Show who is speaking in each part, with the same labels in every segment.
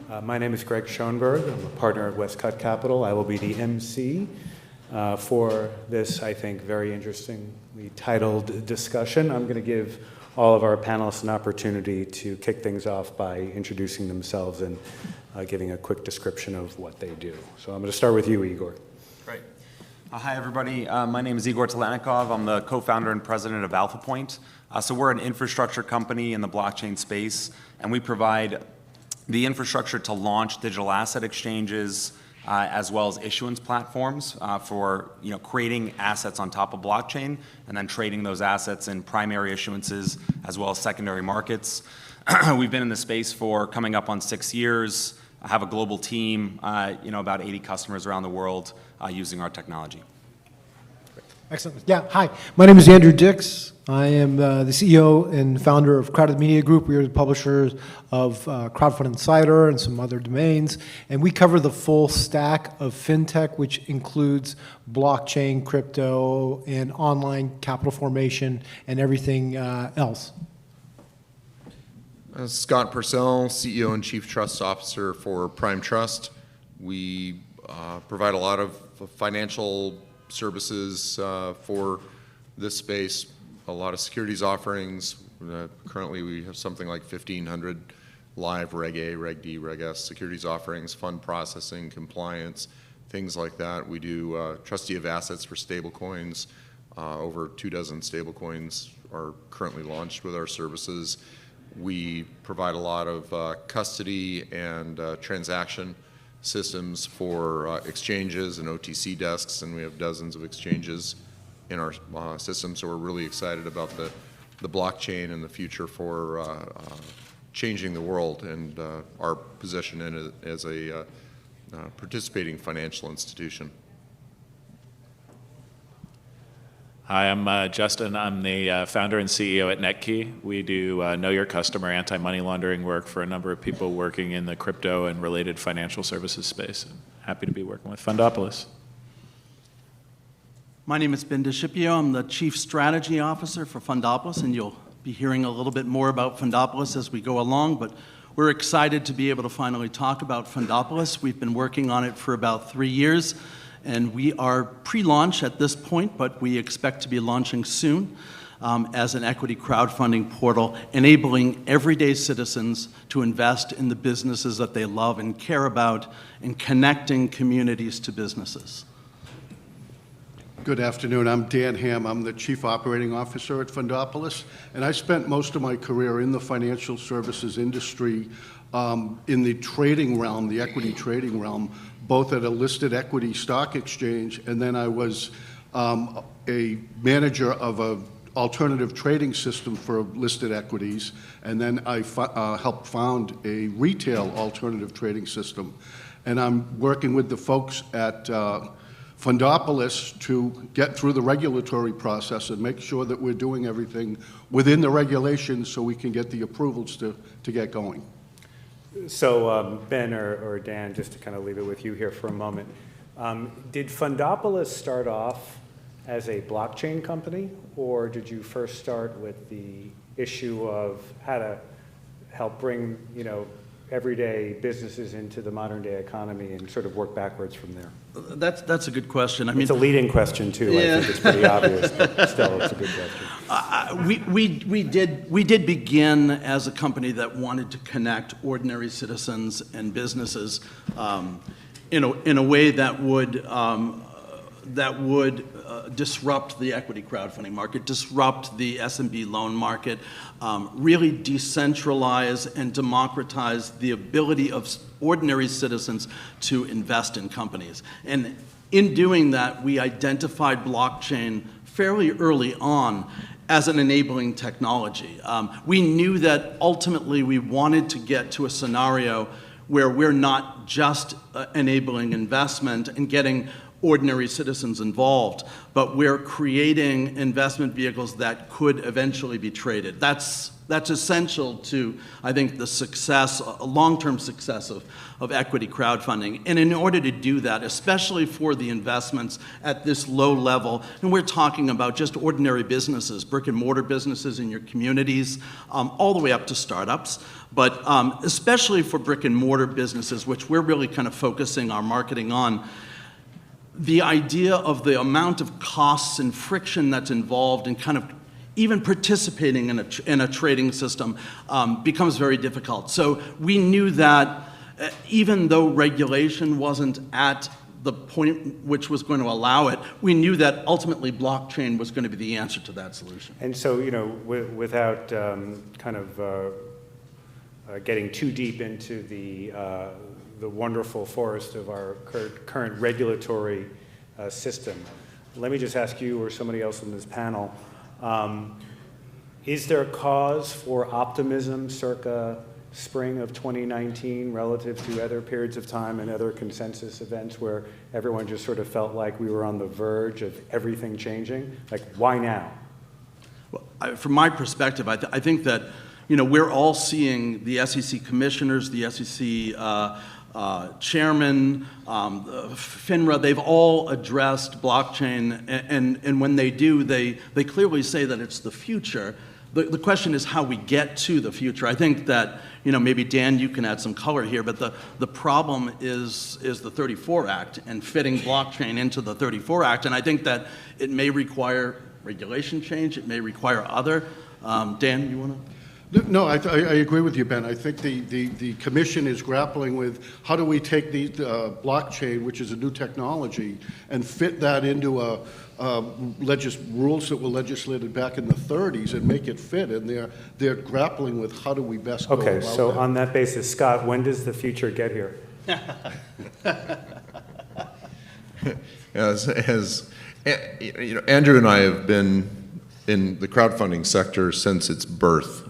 Speaker 1: My name is Greg Schoenberg. I'm a partner at Westcott Capital. I will be the MC for this, I think, very interestingly titled discussion. I'm going to give all of our panelists an opportunity to kick things off by introducing themselves and giving a quick description of what they do. So I'm going to start with you, Igor.
Speaker 2: Great. Hi, everybody. My name is Igor Telanikov. I'm the co-founder and president of AlphaPoint. So we're an infrastructure company in the blockchain space, and we provide the infrastructure to launch digital asset exchanges, as well as issuance platforms for creating assets on top of blockchain and then trading those assets in primary issuances as well as secondary markets. We've been in the space for coming up on 6 years. I have a global team, about 80 customers around the world using our technology.
Speaker 3: Excellent. Yeah, hi. My name is Andrew Dix. I am the CEO and founder of Crowded Media Group. We are the publishers of Crowdfund Insider and some other domains. And we cover the full stack of fintech, which includes blockchain, crypto, and online capital formation and everything else.
Speaker 4: Scott Purcell, CEO and Chief Trust Officer for Prime Trust. We provide a lot of financial services for this space, a lot of securities offerings. Currently we have something like 1,500 live Reg A, Reg D, Reg S securities offerings, fund processing, compliance, things like that. We do trustee of assets for stablecoins. Over 24 stablecoins are currently launched with our services. We provide a lot of custody and transaction systems for exchanges and OTC desks, and we have dozens of exchanges in our system. So we're really excited about the blockchain and the future for changing the world, and our position in it as a participating financial institution.
Speaker 5: Hi, I'm Justin. I'm the founder and CEO at NetKey. We do know your customer anti-money laundering work for a number of people working in the crypto and related financial services space. I'm happy to be working with Fundopolis.
Speaker 6: My name is Ben DeScipio. I'm the Chief Strategy Officer for Fundopolis, and you'll be hearing a little bit more about Fundopolis as we go along, but we're excited to be able to finally talk about Fundopolis. We've been working on it for about 3 years. And we are pre-launch at this point, but we expect to be launching soon as an equity crowdfunding portal, enabling everyday citizens to invest in the businesses that they love and care about, and connecting communities to businesses.
Speaker 7: Good afternoon. I'm Dan Ham. I'm the Chief Operating Officer at Fundopolis, and I spent most of my career in the financial services industry in the trading realm, the equity trading realm, both at a listed equity stock exchange, and then I was a manager of an alternative trading system for listed equities, and then I helped found a retail alternative trading system. And I'm working with the folks at Fundopolis to get through the regulatory process and make sure that we're doing everything within the regulations so we can get the approvals to get going.
Speaker 1: So Ben or Dan, just to kind of leave it with you here for a moment, did Fundopolis start off as a blockchain company, or did you first start with the issue of how to help bring everyday businesses into the modern day economy and sort of work backwards from there?
Speaker 6: That's a good question. I mean,
Speaker 1: it's a leading question too. Yeah. I think it's pretty obvious, but still, it's a good question.
Speaker 6: We did begin as a company that wanted to connect ordinary citizens and businesses in a way that would disrupt the equity crowdfunding market, disrupt the SMB loan market, really decentralize and democratize the ability of ordinary citizens to invest in companies. And in doing that, we identified blockchain fairly early on as an enabling technology. We knew that ultimately we wanted to get to a scenario where we're not just enabling investment and getting ordinary citizens involved, but we're creating investment vehicles that could eventually be traded. That's essential to, I think, the success, long-term success of equity crowdfunding. And in order to do that, especially for the investments at this low level, and we're talking about just ordinary businesses, brick and mortar businesses in your communities, all the way up to startups, but especially for brick and mortar businesses, which we're really kind of focusing our marketing on, the idea of the amount of costs and friction that's involved in kind of even participating in a trading system becomes very difficult. So we knew that even though regulation wasn't at the point which was going to allow it, we knew that ultimately blockchain was going to be the answer to that solution.
Speaker 1: And so, without kind of getting too deep into the wonderful forest of our current regulatory system, let me just ask you or somebody else on this panel, is there cause for optimism circa spring of 2019 relative to other periods of time and other consensus events where everyone just sort of felt like we were on the verge of everything changing? Like, why now?
Speaker 6: Well, from my perspective, I think that we're all seeing the SEC commissioners, the SEC chairman, FINRA, they've all addressed blockchain, and when they do, they clearly say that it's the future. The question is how we get to the future. I think that, maybe Dan, you can add some color here, but the problem is the 34 Act and fitting blockchain into the 34 Act, and I think that it may require regulation change, it may require other. Dan, you want to?
Speaker 7: No, I agree with you, Ben. I think the commission is grappling with how do we take the blockchain, which is a new technology, and fit that into rules that were legislated back in the 30s and make it fit. And they're grappling with how do we best go about
Speaker 1: Okay, so
Speaker 7: that.
Speaker 1: on that basis, Scott, when does the future get here?
Speaker 4: Andrew and I have been in the crowdfunding sector since its birth.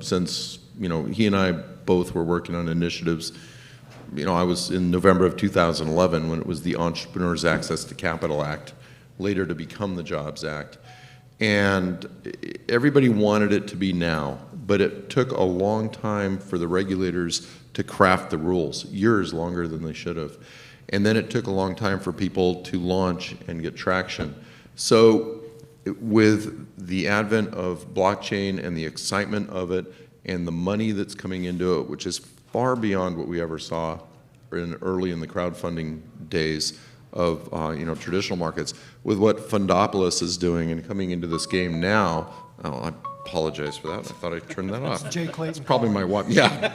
Speaker 4: Since he and I both were working on initiatives. I was in November of 2011 when it was the Entrepreneurs Access to Capital Act, later to become the Jobs Act, and everybody wanted it to be now, but it took a long time for the regulators to craft the rules, years longer than they should have, and then it took a long time for people to launch and get traction. So with the advent of blockchain and the excitement of it and the money that's coming into it, which is far beyond what we ever saw early in the crowdfunding days of traditional markets, with what Fundopolis is doing and coming into this game now. Oh, I apologize for that. I thought I turned that off.
Speaker 3: Jay Clayton.
Speaker 4: It's probably my wife. Yeah.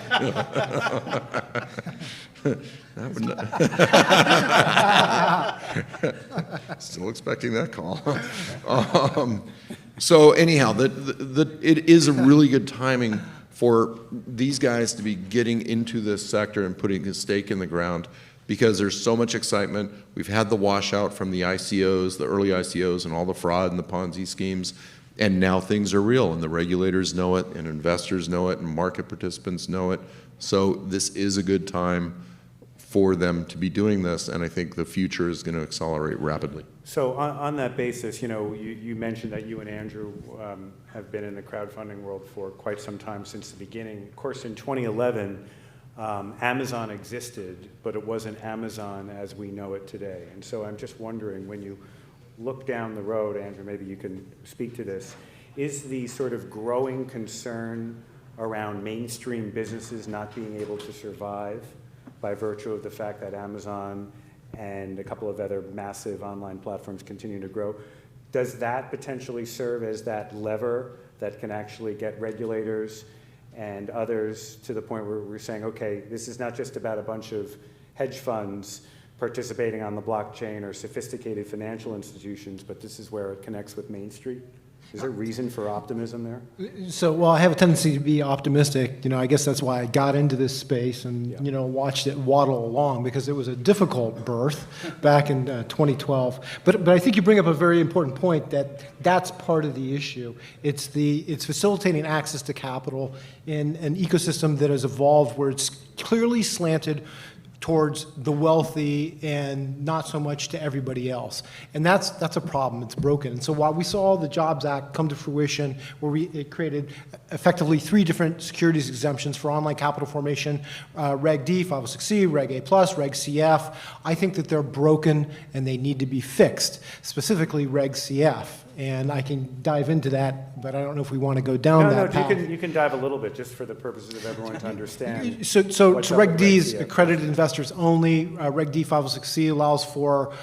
Speaker 4: Still expecting that call. So anyhow, it is a really good timing for these guys to be getting into this sector and putting a stake in the ground, because there's so much excitement. We've had the washout from the ICOs, the early ICOs, and all the fraud and the Ponzi schemes, and now things are real, and the regulators know it, and investors know it, and market participants know it. So this is a good time for them to be doing this, and I think the future is going to accelerate rapidly.
Speaker 1: So on that basis, you mentioned that you and Andrew have been in the crowdfunding world for quite some time, since the beginning. Of course, in 2011, Amazon existed, but it wasn't Amazon as we know it today. And so I'm just wondering, when you look down the road, Andrew, maybe you can speak to this, is the sort of growing concern around mainstream businesses not being able to survive by virtue of the fact that Amazon and a couple of other massive online platforms continue to grow, does that potentially serve as that lever that can actually get regulators and others to the point where we're saying, okay, this is not just about a bunch of hedge funds participating on the blockchain or sophisticated financial institutions, but this is where it connects with Main Street? Is there reason for optimism there?
Speaker 3: So, well, I have a tendency to be optimistic. I guess that's why I got into this space and, watched it waddle along, because it was a difficult birth back in 2012. But I think you bring up a very important point, that's part of the issue. It's facilitating access to capital in an ecosystem that has evolved where it's clearly slanted towards the wealthy and not so much to everybody else. And that's a problem. It's broken. And so while we saw the Jobs Act come to fruition, where it created effectively 3 different securities exemptions for online capital formation, Reg D, 506C, Reg A+, Reg CF, I think that they're broken and they need to be fixed, specifically Reg CF. And I can dive into that, but I don't know if we want to go down that path.
Speaker 1: You can dive a little bit, just for the purposes of everyone to understand.
Speaker 3: So
Speaker 1: what's up
Speaker 3: Reg
Speaker 1: with
Speaker 3: D is
Speaker 1: CF.
Speaker 3: accredited investors only. Reg D 506C allows for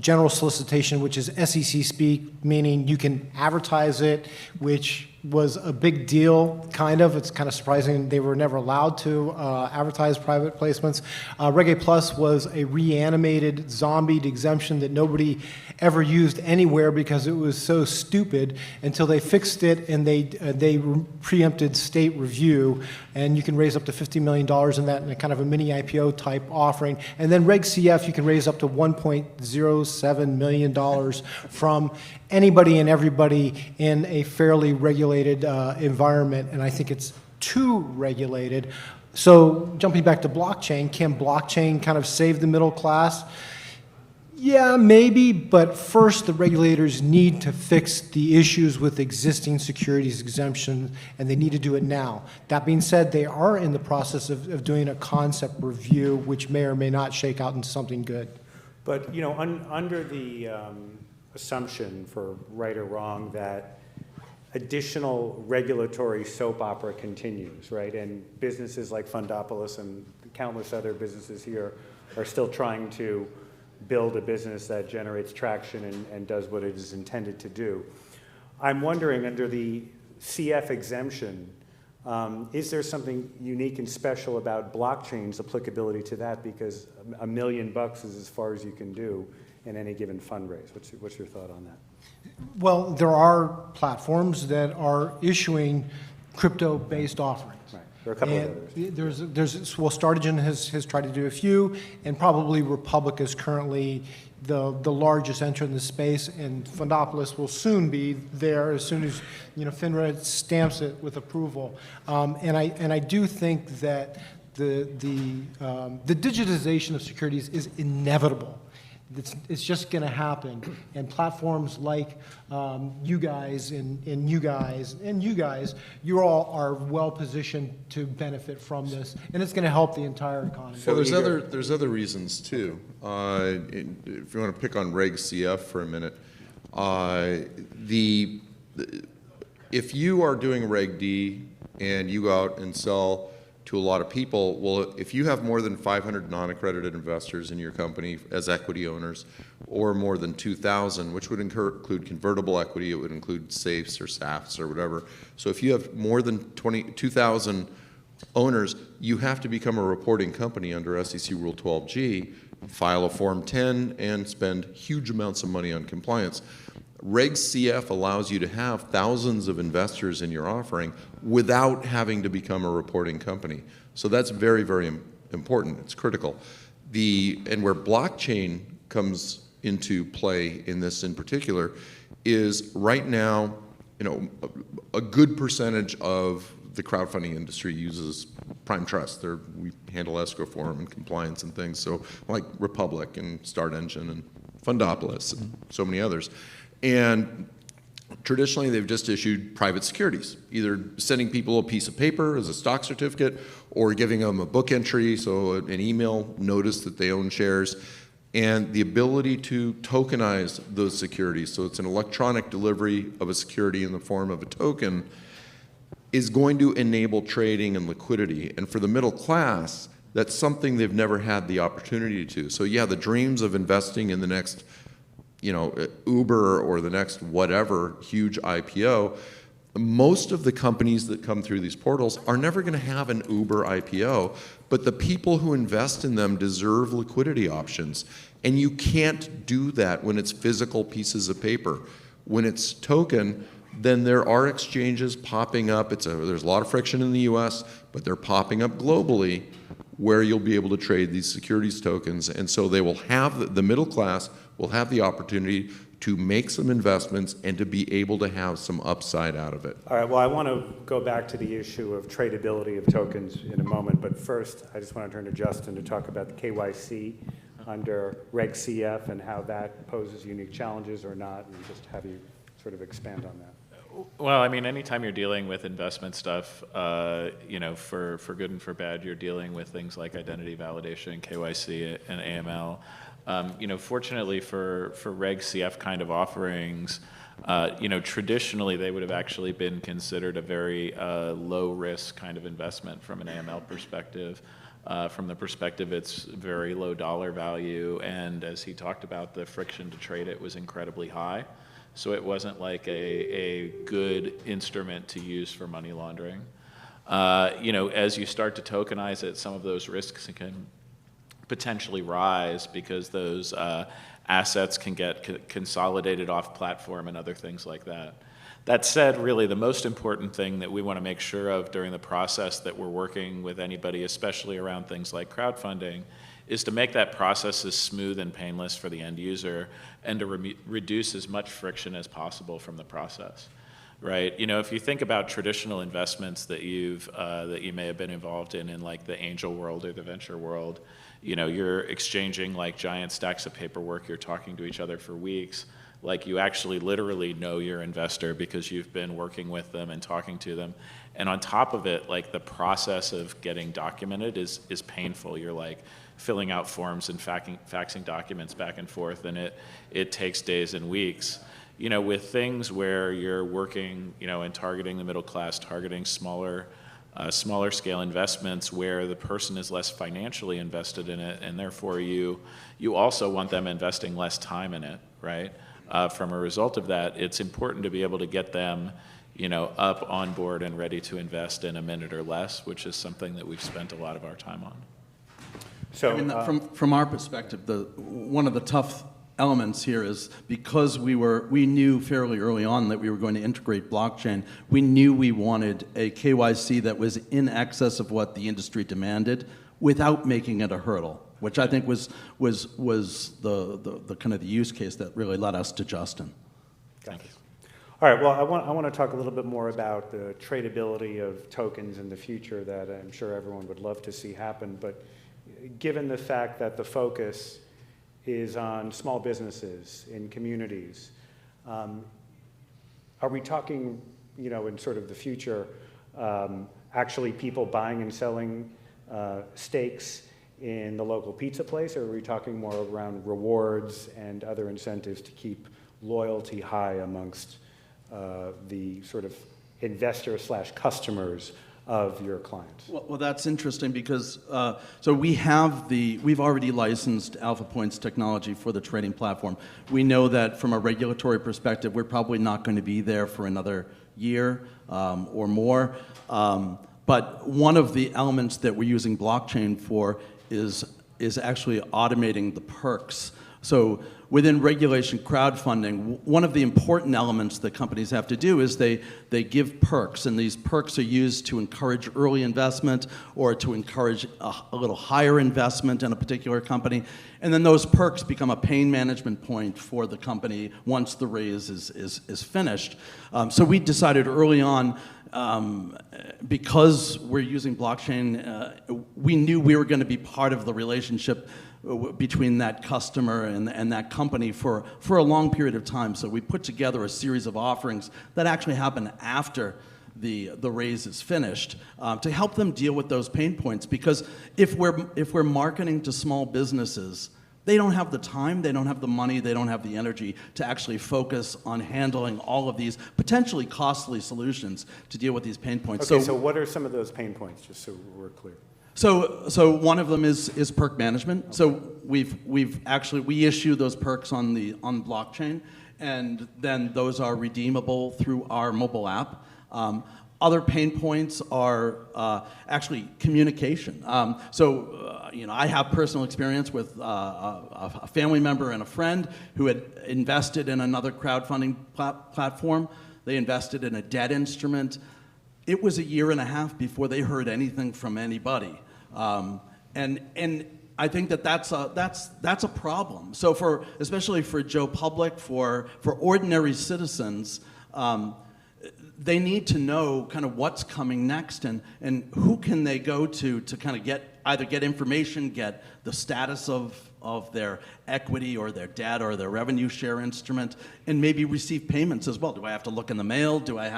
Speaker 3: general solicitation, which is SEC speak, meaning you can advertise it, which was a big deal, kind of. It's kind of surprising they were never allowed to advertise private placements. Reg A Plus was a reanimated, zombied exemption that nobody ever used anywhere because it was so stupid until they fixed it and they preempted state review, and you can raise up to $50 million in that in a kind of a mini IPO type offering. And then Reg CF, you can raise up to $1.07 million from anybody and everybody in a fairly regulated environment, and I think it's too regulated. So jumping back to blockchain, can blockchain kind of save the middle class? Yeah, maybe, but first the regulators need to fix the issues with existing securities exemption, and they need to do it now. That being said, they are in the process of doing a concept review, which may or may not shake out into something good.
Speaker 1: But, under the assumption, for right or wrong, that additional regulatory soap opera continues, right? And businesses like Fundopolis and countless other businesses here are still trying to build a business that generates traction and does what it is intended to do. I'm wondering, under the CF exemption, is there something unique and special about blockchain's applicability to that? Because $1 million is as far as you can do in any given fundraise. What's your thought on that?
Speaker 3: Well, there are platforms that are issuing crypto-based offerings.
Speaker 1: Right. There are a couple of others.
Speaker 3: Startigen has tried to do a few, and probably Republic is currently the largest entrant in the space, and Fundopolis will soon be there as soon as FINRA stamps it with approval. And I do think that the digitization of securities is inevitable. It's just going to happen, and platforms like you guys and you guys and you guys, you all are well positioned to benefit from this, and it's going to help the entire economy.
Speaker 4: Well, there's other reasons too. If you want to pick on Reg CF for a minute, if you are doing Reg D and you go out and sell to a lot of people, well, if you have more than 500 non-accredited investors in your company as equity owners, or more than 2,000, which would include convertible equity, it would include safes or SAFs or whatever. So if you have more than 2,000 owners, you have to become a reporting company under SEC Rule 12G, file a Form 10, and spend huge amounts of money on compliance. Reg CF allows you to have thousands of investors in your offering without having to become a reporting company. So that's very, very important. It's critical. And where blockchain comes into play in this in particular is right now, a good percentage of the crowdfunding industry uses Prime Trust. We handle escrow for them and compliance and things. So like Republic and Start Engine and Fundopolis and so many others. And traditionally, they've just issued private securities, either sending people a piece of paper as a stock certificate or giving them a book entry, so an email notice that they own shares, and the ability to tokenize those securities. So it's an electronic delivery of a security in the form of a token is going to enable trading and liquidity. And for the middle class, that's something they've never had the opportunity to. So yeah, the dreams of investing in the next Uber or the next whatever huge IPO, most of the companies that come through these portals are never going to have an Uber IPO, but the people who invest in them deserve liquidity options. And you can't do that when it's physical pieces of paper. When it's token, then there are exchanges popping up. There's a lot of friction in the US, but they're popping up globally where you'll be able to trade these securities tokens. And so they will have, the middle class will have the opportunity to make some investments and to be able to have some upside out of it.
Speaker 1: All right, well, I want to go back to the issue of tradability of tokens in a moment, but first, I just want to turn to Justin to talk about the KYC under Reg CF and how that poses unique challenges or not, and just have you sort of expand on that.
Speaker 5: Well, I mean, anytime you're dealing with investment stuff, you know, for good and for bad, you're dealing with things like identity validation, KYC, and AML. You know, fortunately for Reg CF kind of offerings, you know, traditionally they would have actually been considered a very low risk kind of investment from an AML perspective. From the perspective, it's very low dollar value, and as he talked about, the friction to trade it was incredibly high. So it wasn't like a good instrument to use for money laundering. You know, as you start to tokenize it, some of those risks can potentially rise because those assets can get consolidated off platform and other things like that. That said, really the most important thing that we want to make sure of during the process that we're working with anybody, especially around things like crowdfunding, is to make that process as smooth and painless for the end user and to reduce as much friction as possible from the process, right? You know, if you think about traditional investments that you may have been involved in like the angel world or the venture world, you know, you're exchanging like giant stacks of paperwork, you're talking to each other for weeks, like you actually literally know your investor because you've been working with them and talking to them. And on top of it, like the process of getting documented is painful. You're like filling out forms and faxing documents back and forth, and it takes days and weeks. You know, with things where you're working, you know, and targeting the middle class, targeting smaller scale investments where the person is less financially invested in it, and therefore you also want them investing less time in it, right? From a result of that, it's important to be able to get them, you know, up on board and ready to invest in a minute or less, which is something that we've spent a lot of our time on.
Speaker 1: So,
Speaker 6: I mean, from our perspective, one of the tough elements here is because we knew fairly early on that we were going to integrate blockchain. We knew we wanted a KYC that was in excess of what the industry demanded without making it a hurdle, which I think was the kind of the use case that really led us to Justin.
Speaker 1: Thank you. All right, well, I want to talk a little bit more about the tradability of tokens in the future that I'm sure everyone would love to see happen, but given the fact that the focus is on small businesses in communities, are we talking, you know, in sort of the future, actually people buying and selling steaks in the local pizza place, or are we talking more around rewards and other incentives to keep loyalty high amongst the sort of investor/customers of your clients?
Speaker 6: Well, that's interesting because so we've already licensed Alpha Point's technology for the trading platform. We know that from a regulatory perspective, we're probably not going to be there for another year or more. But one of the elements that we're using blockchain for is actually automating the perks. So within regulation crowdfunding, one of the important elements that companies have to do is they give perks, and these perks are used to encourage early investment or to encourage a little higher investment in a particular company. And then those perks become a pain management point for the company once the raise is finished. So we decided early on, because we're using blockchain, we knew we were going to be part of the relationship between that customer and that company for a long period of time. So we put together a series of offerings that actually happen after the raise is finished to help them deal with those pain points. Because if we're marketing to small businesses, they don't have the time, they don't have the money, they don't have the energy to actually focus on handling all of these potentially costly solutions to deal with these pain points.
Speaker 1: Okay, so what are some of those pain points, just so we're clear?
Speaker 6: So one of them is perk management. Okay. So we issue those perks on blockchain, and then those are redeemable through our mobile app. Other pain points are actually communication. You know, I have personal experience with a family member and a friend who had invested in another crowdfunding platform. They invested in a debt instrument. It was a year and a half before they heard anything from anybody. And I think that's a problem. So especially for Joe Public, for ordinary citizens, they need to know kind of what's coming next and who can they go to kind of either get information, get the status of their equity or their debt or their revenue share instrument, and maybe receive payments as well. Do I have to look in the mail? Do I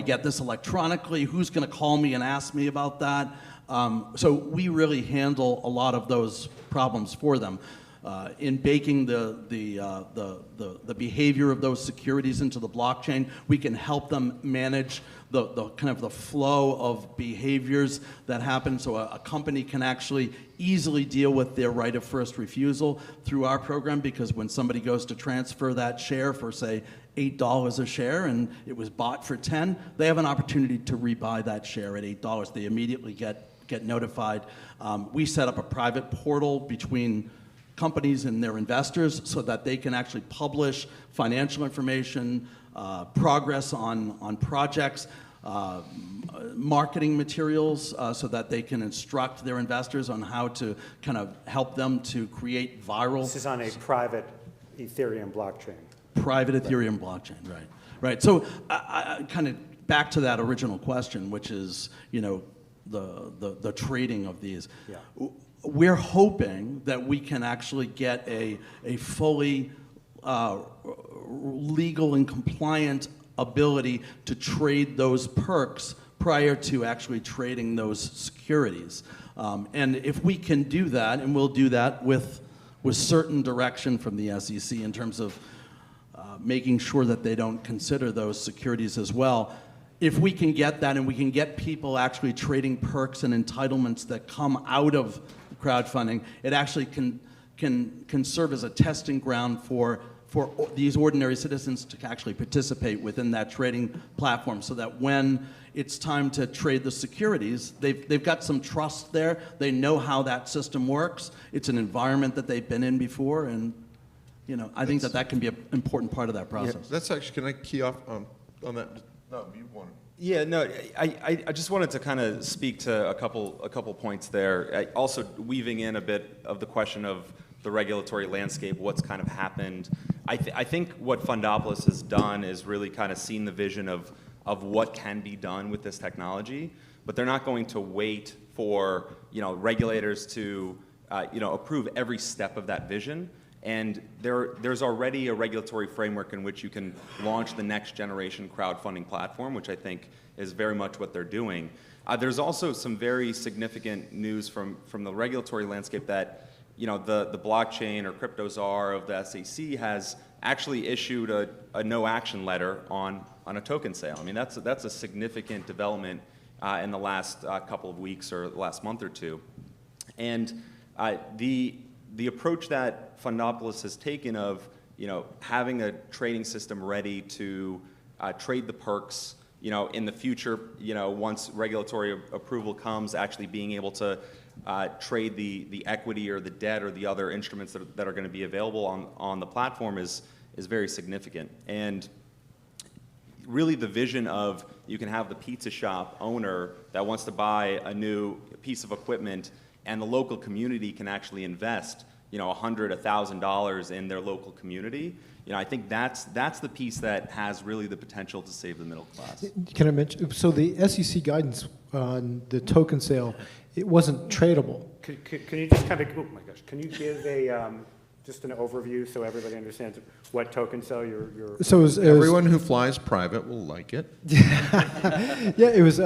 Speaker 6: get this electronically? Who's going to call me and ask me about that? So we really handle a lot of those problems for them. In baking the behavior of those securities into the blockchain, we can help them manage the kind of the flow of behaviors that happen, so a company can actually easily deal with their right of first refusal through our program, because when somebody goes to transfer that share for, say, $8 a share and it was bought for 10, they have an opportunity to rebuy that share at $8. They immediately get notified. We set up a private portal between companies and their investors so that they can actually publish financial information, progress on projects, marketing materials, so that they can instruct their investors on how to kind of help them to create viral.
Speaker 1: This is on a private Ethereum blockchain.
Speaker 6: Private Ethereum blockchain, right. Right, so I kind of back to that original question, which is, the trading of these.
Speaker 1: Yeah.
Speaker 6: We're hoping that we can actually get a fully legal and compliant ability to trade those perks prior to actually trading those securities. And if we can do that, and we'll do that with certain direction from the SEC in terms of making sure that they don't consider those securities as well. If we can get that, and we can get people actually trading perks and entitlements that come out of crowdfunding, it actually can serve as a testing ground for these ordinary citizens to actually participate within that trading platform, so that when it's time to trade the securities, they've got some trust there. They know how that system works. It's an environment that they've been in before, and I think that can be an important part of that process.
Speaker 4: Yeah, that's actually, can I key off on that? No, you want to.
Speaker 2: Yeah, no, I just wanted to kind of speak to a couple points there. Also weaving in a bit of the question of the regulatory landscape, what's kind of happened. I think what Fundopolis has done is really kind of seen the vision of what can be done with this technology, but they're not going to wait for regulators to approve every step of that vision. And there's already a regulatory framework in which you can launch the next generation crowdfunding platform, which I think is very much what they're doing. There's also some very significant news from the regulatory landscape that the blockchain or crypto czar of the SEC has actually issued a no action letter on a token sale. I mean, that's a significant development in the last couple of weeks or the last month or two. And the approach that Fundopolis has taken of, having a trading system ready to trade the perks, in the future, once regulatory approval comes, actually being able to trade the equity or the debt or the other instruments that are going to be available on the platform is very significant. And really the vision of you can have the pizza shop owner that wants to buy a new piece of equipment, and the local community can actually invest, $100, $1,000 in their local community. I think that's the piece that has really the potential to save the middle class.
Speaker 3: Can I mention, so the SEC guidance on the token sale, it wasn't tradable.
Speaker 1: Can you just kind of, oh my gosh, can you give just an overview so everybody understands what token sale you're
Speaker 3: So it was
Speaker 4: Everyone who flies private will like it.
Speaker 3: yeah, it was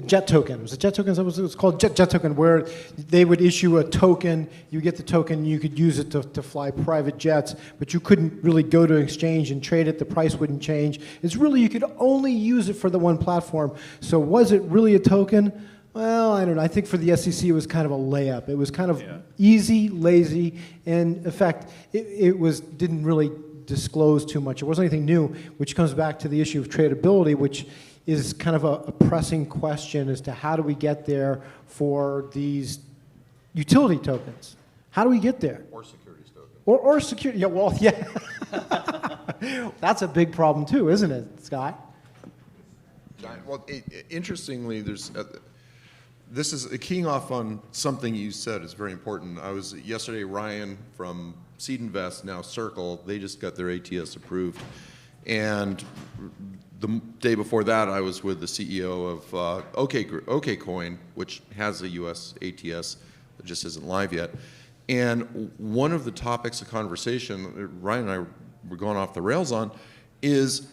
Speaker 3: jet token. It was a jet token. It was called jet token, where they would issue a token. You get the token, you could use it to fly private jets, but you couldn't really go to exchange and trade it. The price wouldn't change. It's really, you could only use it for the one platform. So was it really a token? Well, I don't know. I think for the SEC, it was kind of a layup. It was kind of easy, lazy, and in fact, it didn't really disclose too much. It wasn't anything new, which comes back to the issue of tradability, which is kind of a pressing question as to how do we get there for these utility tokens? How do we get there?
Speaker 4: Or securities token.
Speaker 3: Or security. Yeah, well, yeah. That's a big problem too, isn't it, Scott?
Speaker 4: Well, interestingly, this is keying off on something you said is very important. I was yesterday, Ryan from Seed Invest, now Circle, they just got their ATS approved. And the day before that, I was with the CEO of OKCoin, which has a US ATS that just isn't live yet. And one of the topics of conversation, Ryan and I were going off the rails on, is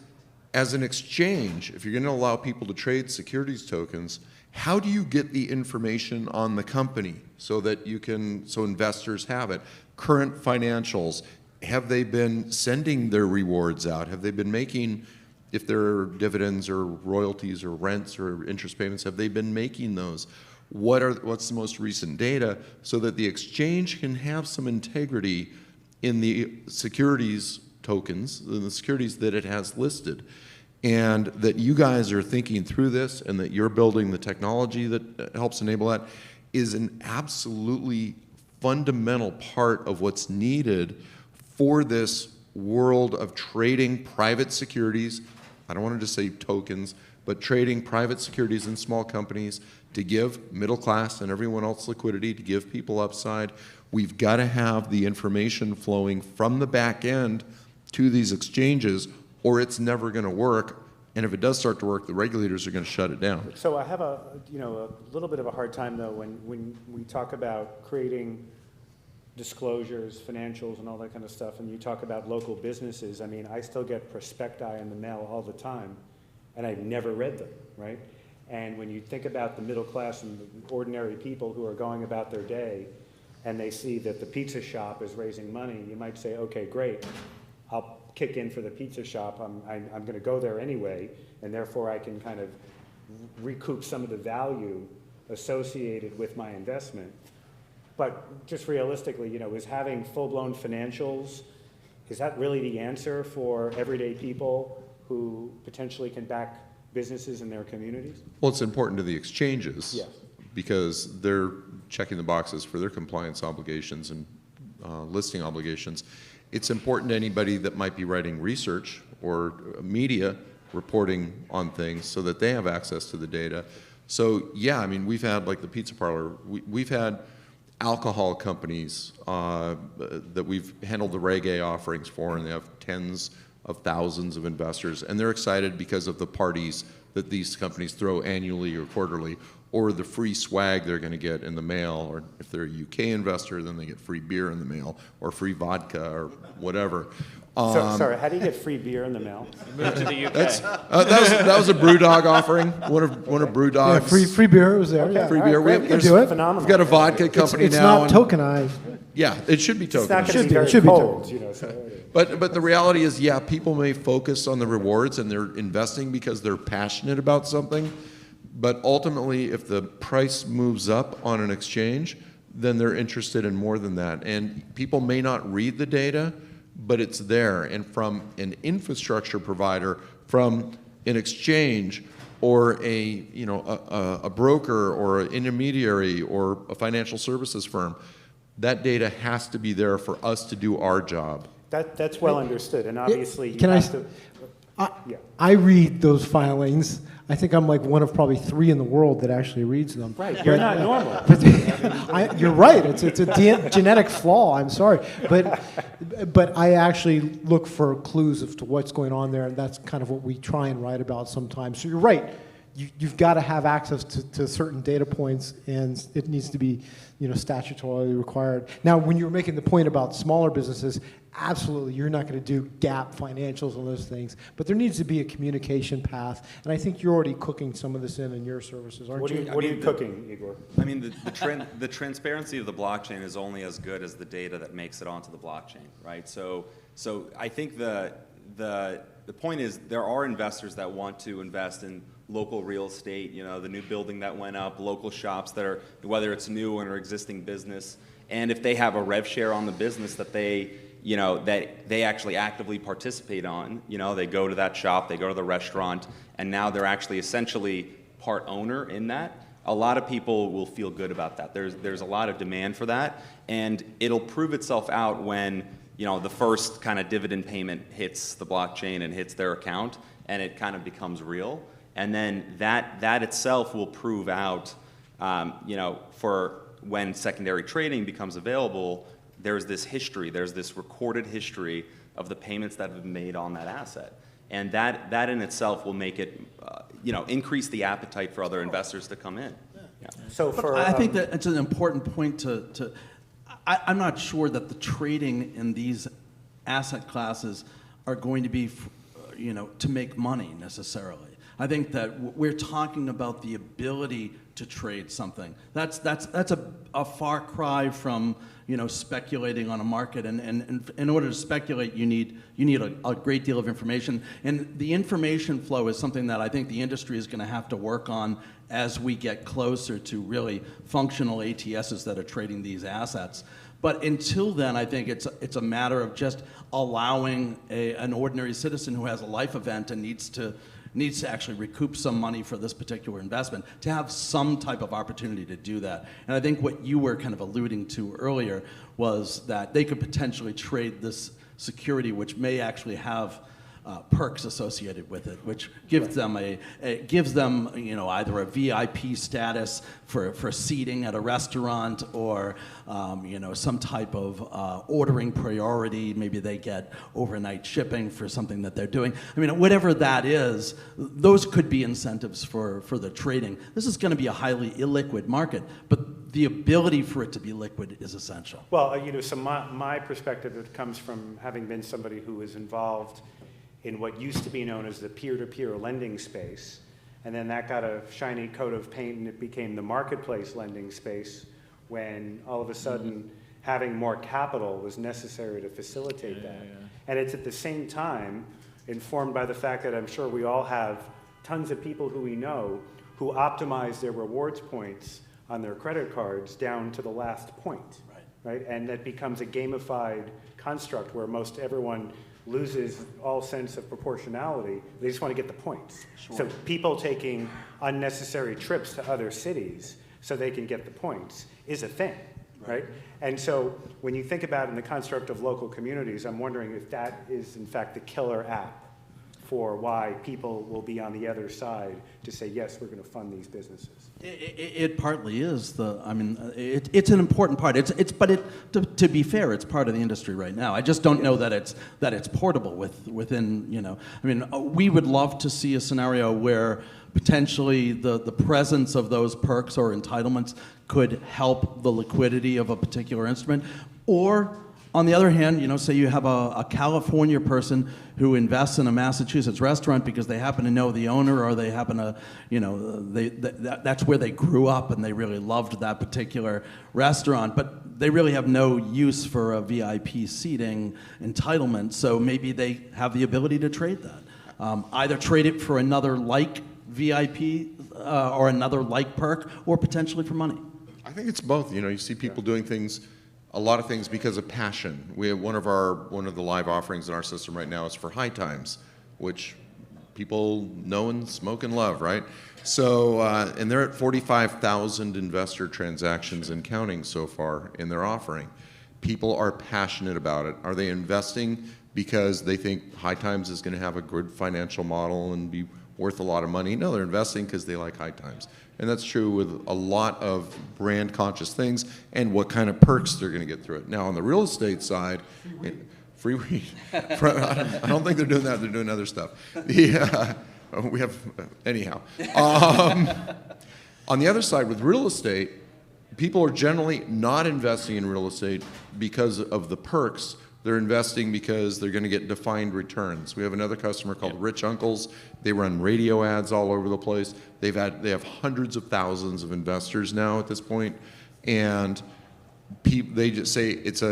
Speaker 4: as an exchange, if you're going to allow people to trade securities tokens, how do you get the information on the company so that you can, so investors have it? Current financials, have they been sending their rewards out? Have they been making, if there are dividends or royalties or rents or interest payments, have they been making those? What's the most recent data so that the exchange can have some integrity in the securities tokens, in the securities that it has listed? And that you guys are thinking through this and that you're building the technology that helps enable that is an absolutely fundamental part of what's needed for this world of trading private securities. I don't want to just say tokens, but trading private securities in small companies to give middle class and everyone else liquidity, to give people upside. We've got to have the information flowing from the back end to these exchanges, or it's never going to work. And if it does start to work, the regulators are going to shut it down.
Speaker 1: So I have a little bit of a hard time though when we talk about creating disclosures, financials, and all that kind of stuff, and you talk about local businesses. I mean, I still get prospecti in the mail all the time, and I've never read them, right? And when you think about the middle class and the ordinary people who are going about their day, and they see that the pizza shop is raising money, you might say, okay, great, I'll kick in for the pizza shop. I'm going to go there anyway, and therefore I can kind of recoup some of the value associated with my investment. But just realistically, is having full-blown financials, is that really the answer for everyday people who potentially can back businesses in their communities?
Speaker 4: Well, it's important to the exchanges.
Speaker 1: Yes.
Speaker 4: Because they're checking the boxes for their compliance obligations and listing obligations. It's important to anybody that might be writing research or media reporting on things so that they have access to the data. So yeah, I mean, we've had, like the pizza parlor, we've had alcohol companies that we've handled the Reg A offerings for, and they have tens of thousands of investors, and they're excited because of the parties that these companies throw annually or quarterly, or the free swag they're going to get in the mail, or if they're a UK investor, then they get free beer in the mail, or free vodka, or whatever.
Speaker 1: Sorry, how do you get free beer in the mail?
Speaker 5: Move to the UK.
Speaker 4: That was a BrewDog offering. One of BrewDog's.
Speaker 3: Yeah, free beer was there. Yeah.
Speaker 4: Free beer.
Speaker 1: Great.
Speaker 3: We can do it.
Speaker 1: Phenomenal.
Speaker 4: We've got a vodka company
Speaker 3: It's
Speaker 4: now.
Speaker 3: not tokenized.
Speaker 4: Yeah, it should be tokenized.
Speaker 1: It's not going to be
Speaker 3: Should
Speaker 1: very
Speaker 3: be
Speaker 1: cold, so.
Speaker 4: But the reality is, yeah, people may focus on the rewards and they're investing because they're passionate about something. But ultimately, if the price moves up on an exchange, then they're interested in more than that. And people may not read the data, but it's there. And from an infrastructure provider, from an exchange, or a broker, or an intermediary, or a financial services firm, that data has to be there for us to do our job.
Speaker 1: That's well understood, and obviously you
Speaker 3: Can I
Speaker 1: have
Speaker 3: s-
Speaker 1: to. Yeah.
Speaker 3: I read those filings. I think I'm like one of probably 3 in the world that actually reads them.
Speaker 1: Right, you're not normal.
Speaker 3: You're right. It's a genetic flaw. I'm sorry, but I actually look for clues as to what's going on there, and that's kind of what we try and write about sometimes. So you're right. You've got to have access to certain data points, and it needs to be, statutorily required. Now, when you're making the point about smaller businesses, absolutely, you're not going to do gap financials and those things, but there needs to be a communication path, and I think you're already cooking some of this in your services, aren't
Speaker 1: What
Speaker 3: you?
Speaker 1: are you cooking, Igor?
Speaker 2: I mean, the transparency of the blockchain is only as good as the data that makes it onto the blockchain, right? So I think the point is there are investors that want to invest in local real estate, the new building that went up, local shops that are, whether it's new or existing business, and if they have a rev share on the business that they actually actively participate on, they go to that shop, they go to the restaurant, and now they're actually essentially part owner in that. A lot of people will feel good about that. There's a lot of demand for that, and it'll prove itself out when the first kind of dividend payment hits the blockchain and hits their account, and it kind of becomes real. And then that itself will prove out For when secondary trading becomes available, there's this history, there's this recorded history of the payments that have been made on that asset. And that in itself will make it, increase the appetite for other investors to come in. Yeah.
Speaker 1: So for,
Speaker 6: I think that it's an important point I'm not sure that the trading in these asset classes are going to be, to make money necessarily. I think that we're talking about the ability to trade something. That's a far cry from speculating on a market. And in order to speculate, you need a great deal of information. And the information flow is something that I think the industry is going to have to work on as we get closer to really functional ATSs that are trading these assets. But until then, I think it's a matter of just allowing an ordinary citizen who has a life event and needs to actually recoup some money for this particular investment to have some type of opportunity to do that. And I think what you were kind of alluding to earlier was that they could potentially trade this security, which may actually have perks associated with it, which gives them either a VIP status for seating at a restaurant, or some type of ordering priority. Maybe they get overnight shipping for something that they're doing. I mean, whatever that is, those could be incentives for the trading. This is going to be a highly illiquid market, but the ability for it to be liquid is essential.
Speaker 1: well, so my perspective, it comes from having been somebody who was involved in what used to be known as the peer-to-peer lending space, and then that got a shiny coat of paint and it became the marketplace lending space when all of a sudden having more capital was necessary to facilitate that. And it's at the same time informed by the fact that I'm sure we all have tons of people who we know who optimize their rewards points on their credit cards down to the last point, right? And that becomes a gamified construct where most everyone loses all sense of proportionality. They just want to get the points. Sure. So people taking unnecessary trips to other cities so they can get the points is a thing, right? And so when you think about it in the construct of local communities, I'm wondering if that is in fact the killer app for why people will be on the other side to say, yes, we're going to fund these businesses.
Speaker 6: It partly is it's an important part. To be fair, it's part of the industry right now. I just don't know that it's portable within. We would love to see a scenario where potentially the presence of those perks or entitlements could help the liquidity of a particular instrument, or on the other hand, say you have a California person who invests in a Massachusetts restaurant because they happen to know the owner, or they happen to, that's where they grew up and they really loved that particular restaurant, but they really have no use for a VIP seating entitlement, so maybe they have the ability to trade that. Either trade it for another like VIP or another like perk, or potentially for money.
Speaker 4: I think it's both. You see people doing a lot of things because of passion. We have one of the live offerings in our system right now is for high times, which people know and smoke and love, right? So, and they're at 45,000 investor transactions and counting so far in their offering. People are passionate about it. Are they investing because they think high times is going to have a good financial model and be worth a lot of money? No, they're investing because they like high times. And that's true with a lot of brand conscious things and what kind of perks they're going to get through it. Now, on the real estate side, free weed. I don't think they're doing that. They're doing other stuff. We have, anyhow. On the other side, with real estate, people are generally not investing in real estate because of the perks. They're investing because they're going to get defined returns. We have another customer called Rich Uncles. They run radio ads all over the place. They have hundreds of thousands of investors now at this point, and they just say it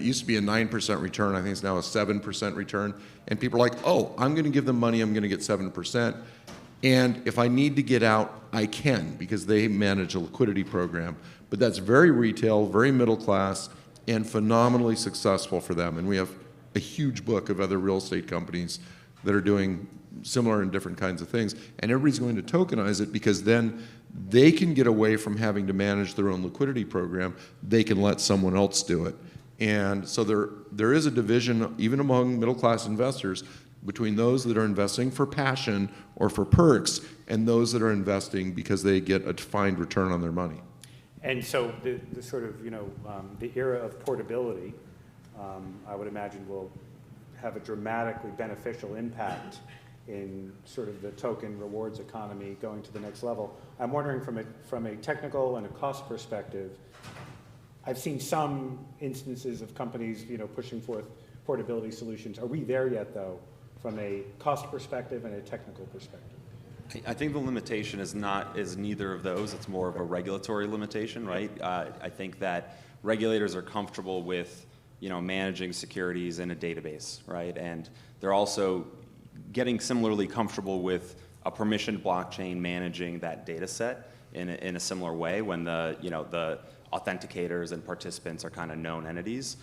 Speaker 4: used to be a 9% return. I think it's now a 7% return. And people are like, oh, I'm going to give them money. I'm going to get 7%. And if I need to get out, I can, because they manage a liquidity program. But that's very retail, very middle class, and phenomenally successful for them. And we have a huge book of other real estate companies that are doing similar and different kinds of things. And everybody's going to tokenize it, because then they can get away from having to manage their own liquidity program. They can let someone else do it. And so there is a division, even among middle class investors, between those that are investing for passion or for perks and those that are investing because they get a defined return on their money.
Speaker 1: And so the sort of, the era of portability, I would imagine will have a dramatically beneficial impact in sort of the token rewards economy going to the next level. I'm wondering from a technical and a cost perspective, I've seen some instances of companies, pushing forth portability solutions. Are we there yet, though, from a cost perspective and a technical perspective?
Speaker 2: I think the limitation is neither of those. It's more of a regulatory limitation, right? I think that regulators are comfortable with, managing securities in a database, right? And they're also getting similarly comfortable with a permissioned blockchain managing that data set in a similar way when the authenticators and participants are kind of known entities.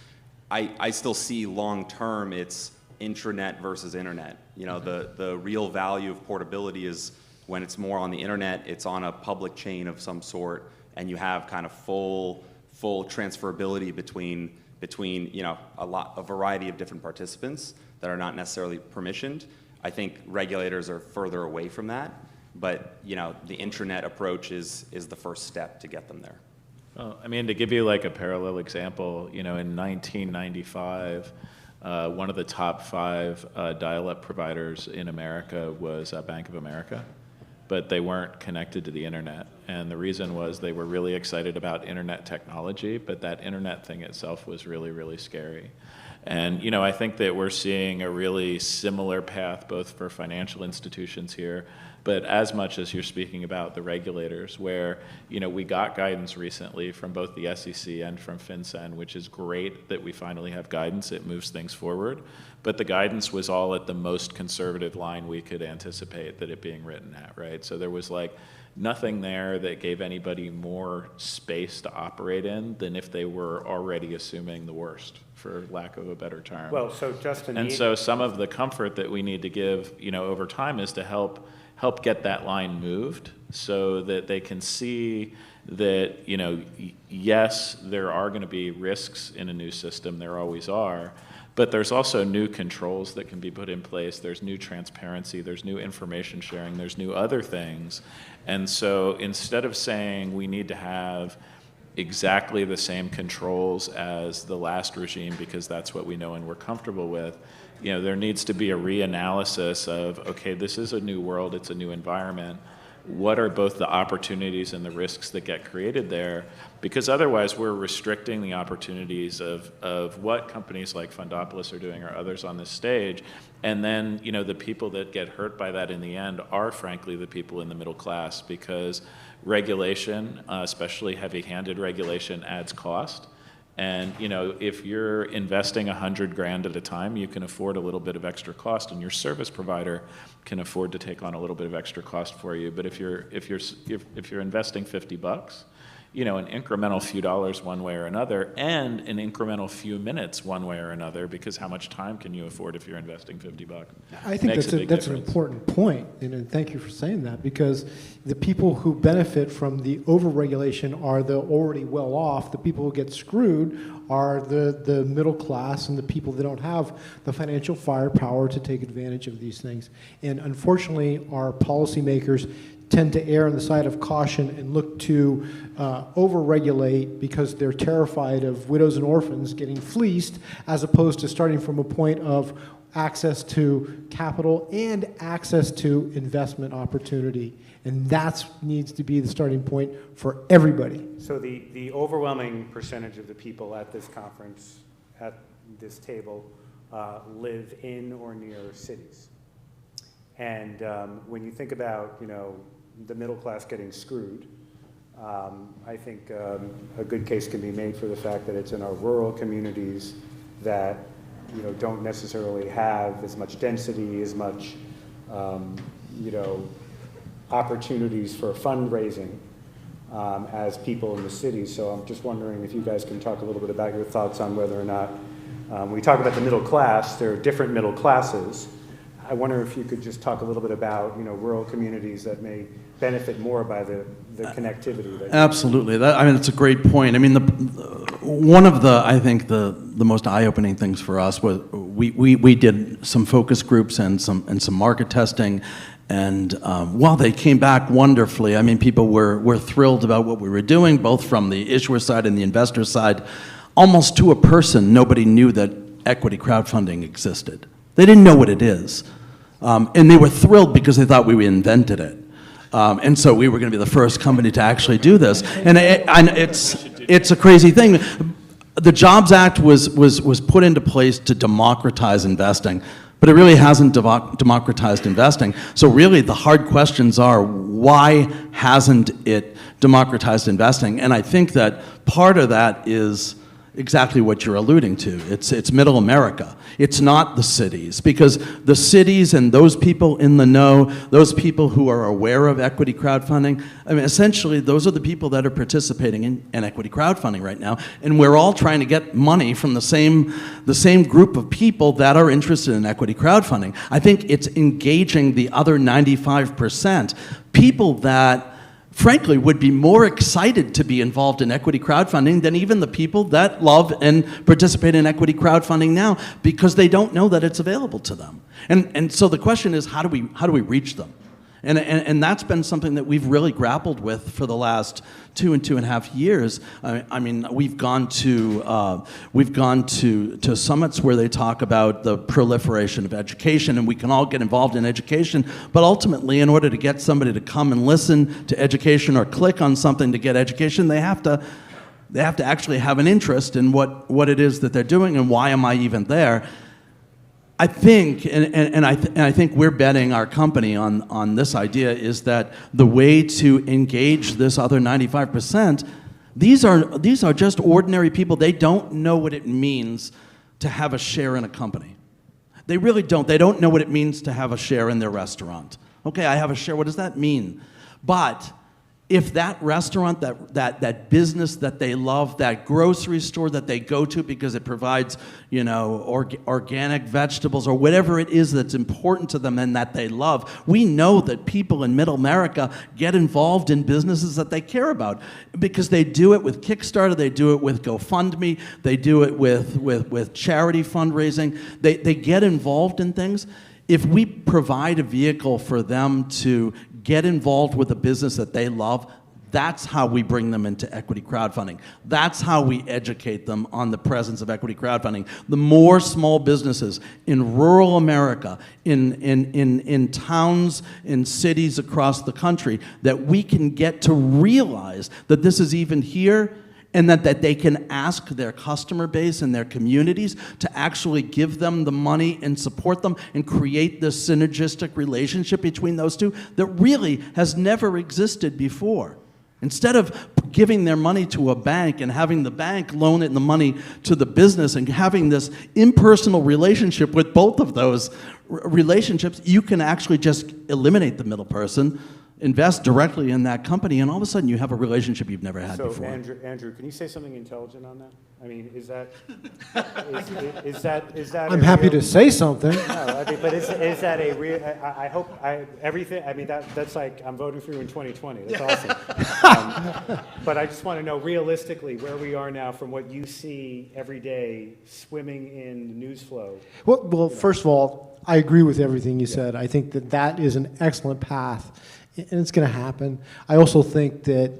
Speaker 2: I still see long-term it's intranet versus internet. The real value of portability is when it's more on the internet, it's on a public chain of some sort, and you have kind of full transferability between a variety of different participants that are not necessarily permissioned. I think regulators are further away from that, but the intranet approach is the first step to get them there.
Speaker 5: Well, to give you like a parallel example, in 1995, one of the top 5 dial-up providers in America was Bank of America, but they weren't connected to the internet. And the reason was they were really excited about internet technology, but that internet thing itself was really, really scary. And I think that we're seeing a really similar path both for financial institutions here, but as much as you're speaking about the regulators, where we got guidance recently from both the SEC and from FinCEN, which is great that we finally have guidance. It moves things forward. But the guidance was all at the most conservative line we could anticipate that it being written at, right? So there was like nothing there that gave anybody more space to operate in than if they were already assuming the worst, for lack of a better term.
Speaker 1: Well, so Justin...
Speaker 5: And so some of the comfort that we need to give, over time is to help get that line moved so that they can see that, yes, there are going to be risks in a new system, there always are, but there's also new controls that can be put in place, there's new transparency, there's new information sharing, there's new other things. And so instead of saying we need to have exactly the same controls as the last regime because that's what we know and we're comfortable with, there needs to be a reanalysis of, okay, this is a new world, it's a new environment. What are both the opportunities and the risks that get created there? Because otherwise we're restricting the opportunities of what companies like Fundopolis are doing or others on this stage. And then, the people that get hurt by that in the end are frankly the people in the middle class, because regulation, especially heavy-handed regulation, adds cost. And if you're investing $100,000 at a time, you can afford a little bit of extra cost, and your service provider can afford to take on a little bit of extra cost for you. But if you're investing $50, an incremental few dollars one way or another, and an incremental few minutes one way or another, because how much time can you afford if you're investing $50?
Speaker 3: I think that's an important point, and thank you for saying that, because the people who benefit from the overregulation are the already well off. The people who get screwed are the middle class and the people that don't have the financial firepower to take advantage of these things. And unfortunately, our policymakers tend to err on the side of caution and look to overregulate because they're terrified of widows and orphans getting fleeced, as opposed to starting from a point of access to capital and access to investment opportunity. And that needs to be the starting point for everybody.
Speaker 1: So the overwhelming percentage of the people at this conference, at this table, live in or near cities. And when you think about, the middle class getting screwed, I think a good case can be made for the fact that it's in our rural communities that don't necessarily have as much density, as much opportunities for fundraising as people in the cities. So I'm just wondering if you guys can talk a little bit about your thoughts on whether or not, when we talk about the middle class, there are different middle classes. I wonder if you could just talk a little bit about, rural communities that may benefit more by the connectivity.
Speaker 6: Absolutely. It's a great point. One of the most eye-opening things for us was we did some focus groups and some market testing, and while they came back wonderfully, I mean, people were thrilled about what we were doing, both from the issuer side and the investor side. Almost to a person, nobody knew that equity crowdfunding existed. They didn't know what it is. And they were thrilled because they thought we invented it. And so we were going to be the first company to actually do this. And it's a crazy thing. The Jobs Act was put into place to democratize investing, but it really hasn't democratized investing. So really the hard questions are, why hasn't it democratized investing? And I think that part of that is exactly what you're alluding to. It's middle America. It's not the cities, because the cities and those people in the know, those people who are aware of equity crowdfunding, I mean, essentially those are the people that are participating in equity crowdfunding right now, and we're all trying to get money from the same group of people that are interested in equity crowdfunding. I think it's engaging the other 95%, people that frankly, would be more excited to be involved in equity crowdfunding than even the people that love and participate in equity crowdfunding now, because they don't know that it's available to them. And so the question is, how do we reach them? And that's been something that we've really grappled with for the last 2.5 years. I mean, we've gone to summits where they talk about the proliferation of education, and we can all get involved in education. But ultimately, in order to get somebody to come and listen to education or click on something to get education, they have to actually have an interest in what it is that they're doing and why am I even there. I think, and I think we're betting our company on this idea, is that the way to engage this other 95%, these are just ordinary people. They don't know what it means to have a share in a company. They really don't. They don't know what it means to have a share in their restaurant. Okay, I have a share. What does that mean? But if that restaurant, that business that they love, that grocery store that they go to because it provides, organic vegetables or whatever it is that's important to them and that they love, we know that people in Middle America get involved in businesses that they care about because they do it with Kickstarter, they do it with GoFundMe, they do it with charity fundraising. They get involved in things. If we provide a vehicle for them to get involved with a business that they love, that's how we bring them into equity crowdfunding. That's how we educate them on the presence of equity crowdfunding. The more small businesses in rural America, in towns, in cities across the country, that we can get to realize that this is even here, and that they can ask their customer base and their communities to actually give them the money and support them and create this synergistic relationship between those two that really has never existed before. Instead of giving their money to a bank and having the bank loan it the money to the business and having this impersonal relationship with both of those relationships, you can actually just eliminate the middle person, invest directly in that company, and all of a sudden you have a relationship you've never had before.
Speaker 1: So Andrew, can you say something intelligent on that? I mean, is that
Speaker 3: I'm happy to say something.
Speaker 1: No, I mean, but is that a real? I hope everything. I mean, that's like I'm voting for you in 2020. That's awesome. But I just want to know realistically where we are now from what you see every day swimming in the news flow.
Speaker 3: Well, first of all, I agree with everything you said. I think that is an excellent path, and it's going to happen. I also think that,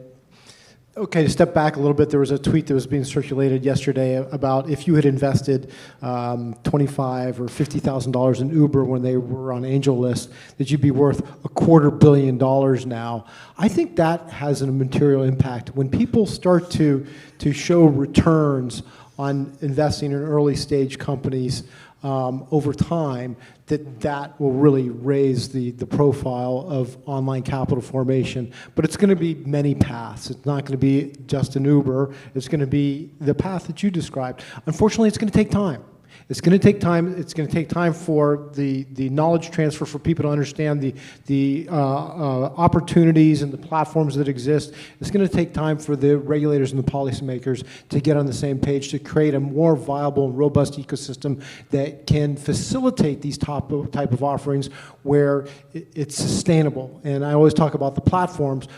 Speaker 3: okay, to step back a little bit, there was a tweet that was being circulated yesterday about if you had invested $25,000 or $50,000 in Uber when they were on Angel List, that you'd be worth $250 million now. I think that has a material impact. When people start to show returns on investing in early stage companies over time, that will really raise the profile of online capital formation. But it's going to be many paths. It's not going to be just an Uber. It's going to be the path that you described. Unfortunately, it's going to take time. It's going to take time. It's going to take time for the knowledge transfer for people to understand the opportunities and the platforms that exist. It's going to take time for the regulators and the policymakers to get on the same page to create a more viable and robust ecosystem that can facilitate these type of offerings where it's sustainable. And I always talk about the platforms.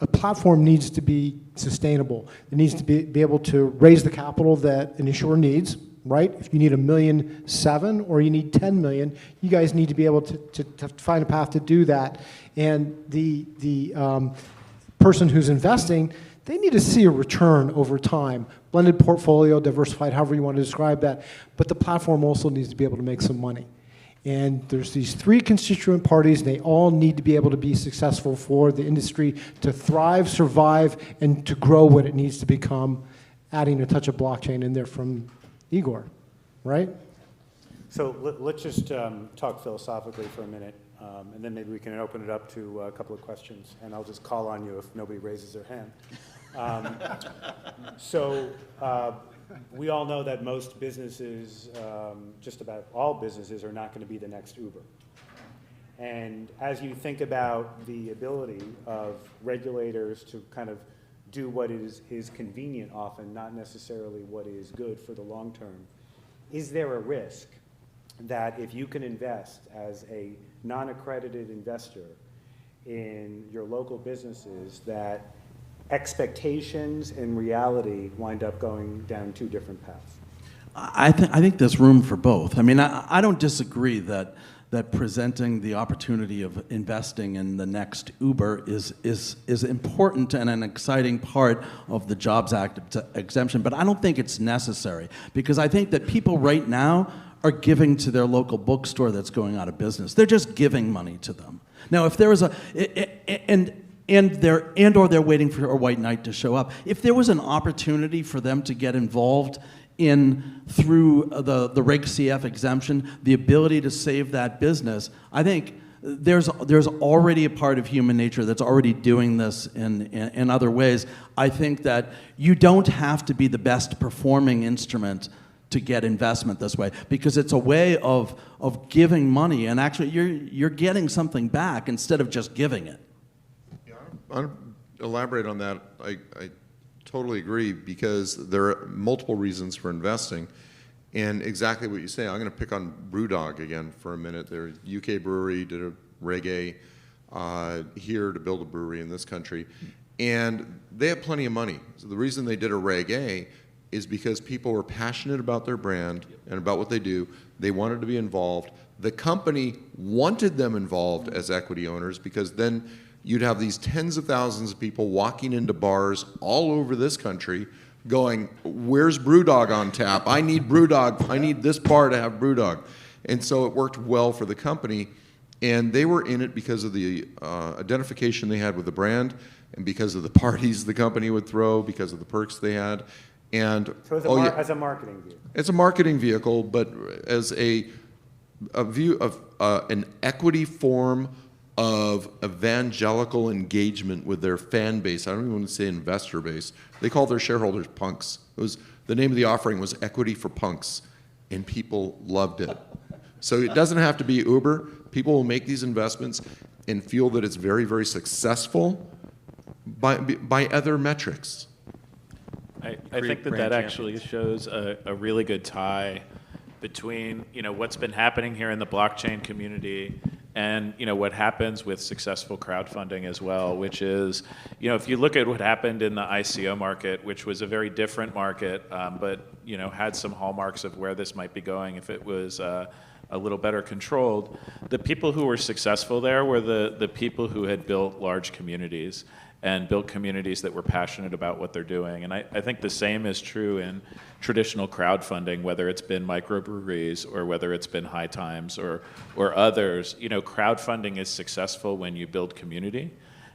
Speaker 3: A platform needs to be sustainable. It needs to be able to raise the capital that an issuer needs, right? If you need $1.7 million or you need 10 million, you guys need to be able to find a path to do that. And the person who's investing, they need to see a return over time. Blended portfolio, diversified, however you want to describe that. But the platform also needs to be able to make some money. And there's these three constituent parties, and they all need to be able to be successful for the industry to thrive, survive, and to grow what it needs to become, adding a touch of blockchain in there from Igor, right?
Speaker 1: So let's just talk philosophically for a minute, and then maybe we can open it up to a couple of questions, and I'll just call on you if nobody raises their hand. We all know that most businesses, just about all businesses, are not going to be the next Uber. And as you think about the ability of regulators to kind of do what is convenient often, not necessarily what is good for the long term, is there a risk that if you can invest as a non-accredited investor in your local businesses, that expectations and reality wind up going down two different paths?
Speaker 6: I think there's room for both. I mean, I don't disagree that presenting the opportunity of investing in the next Uber is important and an exciting part of the Jobs Act exemption, but I don't think it's necessary, because I think that people right now are giving to their local bookstore that's going out of business. They're just giving money to them. Now, if there was or they're waiting for a white knight to show up. If there was an opportunity for them to get involved through the Reg CF exemption, the ability to save that business, I think there's already a part of human nature that's already doing this in other ways. I think that you don't have to be the best performing instrument to get investment this way, because it's a way of giving money, and actually you're getting something back instead of just giving it.
Speaker 4: I'll elaborate on that. I totally agree, because there are multiple reasons for investing, and exactly what you say. I'm going to pick on Brewdog again for a minute. They're a UK brewery, did a Reg A here to build a brewery in this country, and they have plenty of money. So the reason they did a Reg A is because people were passionate about their brand and about what they do. They wanted to be involved. The company wanted them involved as equity owners, because then you'd have these tens of thousands of people walking into bars all over this country going, where's Brewdog on tap? I need Brewdog. I need this bar to have Brewdog. And so it worked well for the company. And they were in it because of the identification they had with the brand, and because of the parties the company would throw, because of the perks they had. And
Speaker 1: So as a marketing vehicle.
Speaker 4: It's a marketing vehicle, but as a view of an equity form of evangelical engagement with their fan base. I don't even want to say investor base. They call their shareholders punks. The name of the offering was Equity for Punks, and people loved it. So it doesn't have to be Uber. People will make these investments and feel that it's very, very successful by other metrics.
Speaker 5: I think that actually shows a really good tie between what's been happening here in the blockchain community and what happens with successful crowdfunding as well, which is if you look at what happened in the ICO market, which was a very different market, but had some hallmarks of where this might be going if it was a little better controlled. The people who were successful there were the people who had built large communities and built communities that were passionate about what they're doing. And I think the same is true in traditional crowdfunding, whether it's been microbreweries or whether it's been High Times or others. Crowdfunding is successful when you build community.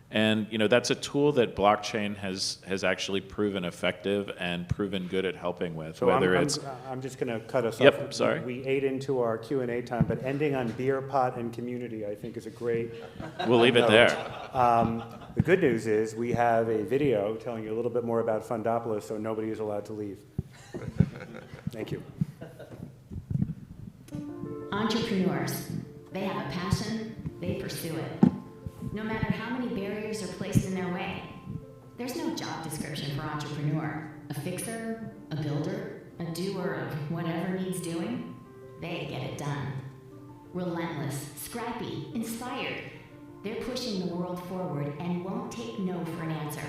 Speaker 5: And that's a tool that blockchain has actually proven effective and proven good at helping with.
Speaker 1: So I'm just going to cut us off.
Speaker 5: Yep, sorry.
Speaker 1: We ate into our Q&A time, but ending on beer, pot, and community, I think, is a great.
Speaker 5: We'll leave it there.
Speaker 1: The good news is we have a video telling you a little bit more about Fundopolis, so nobody is allowed to leave. Thank you.
Speaker 8: Entrepreneurs, they have a passion, they pursue it. No matter how many barriers are placed in their way. There's no job description for entrepreneur. A fixer, a builder, a doer of whatever needs doing, they get it done. Relentless, scrappy, inspired. They're pushing the world forward and won't take no for an answer.